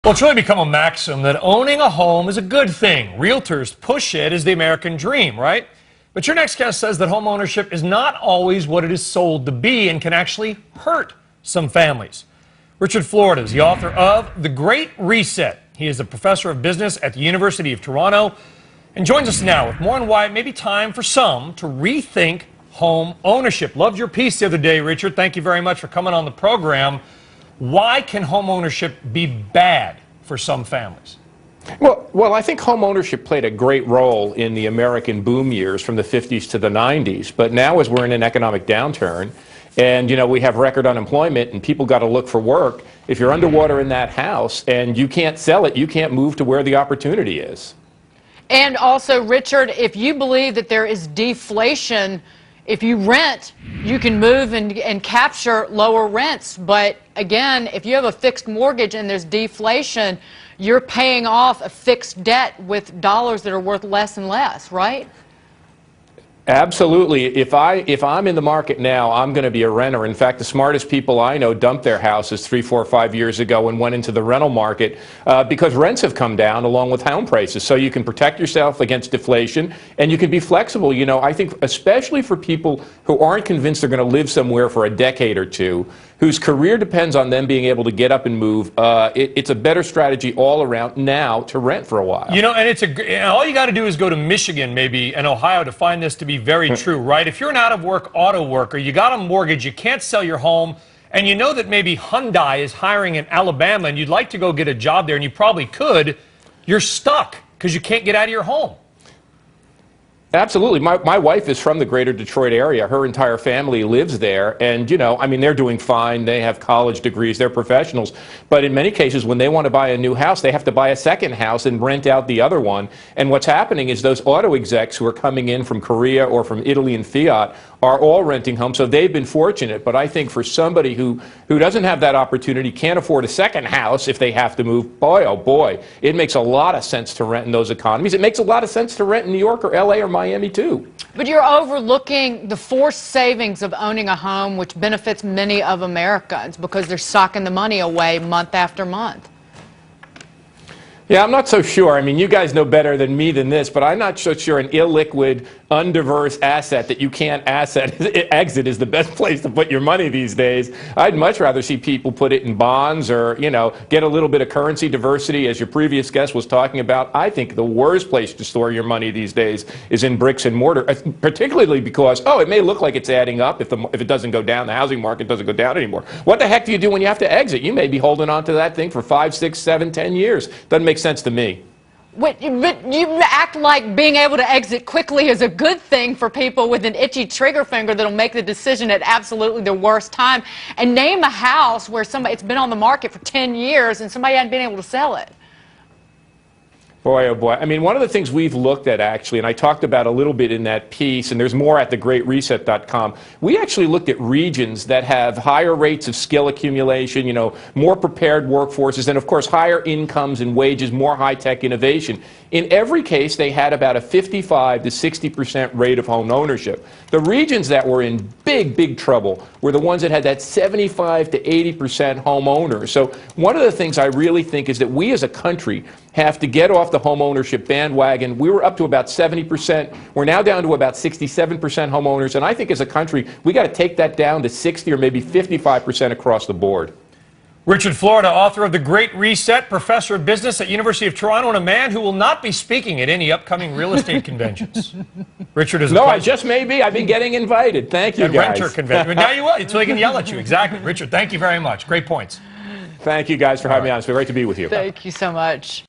Well, it's really become a maxim that owning a home is a good thing. Realtors push it as the American dream, right? But your next guest says that home ownership is not always what it is sold to be and can actually hurt some families. Richard Florida is the author of The Great Reset. He is a professor of business at the University of Toronto and joins us now with more on why it may be time for some to rethink home ownership. Loved your piece the other day, Richard. Thank you very much for coming on the program. Why can home ownership be bad for some families? Well, I think home ownership played a great role in the American boom years from the 50s to the 90s. But now as we're in an economic downturn and, we have record unemployment and people got to look for work, if you're underwater in that house and you can't sell it, you can't move to where the opportunity is. And also, Richard, if you believe that there is deflation, if you rent, you can move and capture lower rents. But again, if you have a fixed mortgage and there's deflation, you're paying off a fixed debt with dollars that are worth less and less, right? Absolutely. If I'm in the market now, I'm going to be a renter. In fact, the smartest people I know dumped their houses 3, 4, 5 years ago and went into the rental market because rents have come down along with home prices. So you can protect yourself against deflation and you can be flexible. I think especially for people who aren't convinced they're going to live somewhere for a decade or two, whose career depends on them being able to get up and move, it's a better strategy all around now to rent for a while. And all you got to do is go to Michigan maybe and Ohio to find this to be very true, right? If you're an out-of-work auto worker, you got a mortgage, you can't sell your home, and you know that maybe Hyundai is hiring in Alabama and you'd like to go get a job there, and you probably could, you're stuck because you can't get out of your home. Absolutely. My wife is from the greater Detroit area. Her entire family lives there. And, they're doing fine. They have college degrees. They're professionals. But in many cases, when they want to buy a new house, they have to buy a second house and rent out the other one. And what's happening is those auto execs who are coming in from Korea or from Italy and Fiat are all renting homes. So they've been fortunate. But I think for somebody who doesn't have that opportunity, can't afford a second house if they have to move, boy, oh boy, it makes a lot of sense to rent in those economies. It makes a lot of sense to rent in New York or LA or Miami too. But you're overlooking the forced savings of owning a home, which benefits many of Americans because they're socking the money away month after month. Yeah, I'm not so sure. You guys know better than me than this, but I'm not so sure an illiquid, undiverse asset that you can't exit is the best place to put your money these days. I'd much rather see people put it in bonds or, get a little bit of currency diversity, as your previous guest was talking about. I think the worst place to store your money these days is in bricks and mortar, particularly because, it may look like it's adding up if it doesn't go down, the housing market doesn't go down anymore. What the heck do you do when you have to exit? You may be holding on to that thing for 5, 6, 7, 10 years. Doesn't make sense to me. But you act like being able to exit quickly is a good thing for people with an itchy trigger finger that'll make the decision at absolutely the worst time. And name a house where it's been on the market for 10 years and somebody hadn't been able to sell it. Boy, oh boy. One of the things we've looked at, actually, and I talked about a little bit in that piece, and there's more at thegreatreset.com, we actually looked at regions that have higher rates of skill accumulation, more prepared workforces, and of course higher incomes and wages, more high-tech innovation. In every case, they had about a 55 to 60% rate of home ownership. The regions that were in big trouble were the ones that had that 75 to 80% home owners. So one of the things I really think is that we as a country have to get off the home ownership bandwagon. We were up to about 70%. We're now down to about 67% homeowners. And I think as a country, we got to take that down to 60 or maybe 55% across the board. Richard Florida, author of The Great Reset, professor of business at University of Toronto, and a man who will not be speaking at any upcoming real estate conventions. Richard is a No, I just may be. I've been getting invited. Thank you, and guys. Renter convention. But now you will, so they can yell at you. Exactly. Richard, thank you very much. Great points. Thank you guys for having me on. It's been great to be with you. Thank you so much.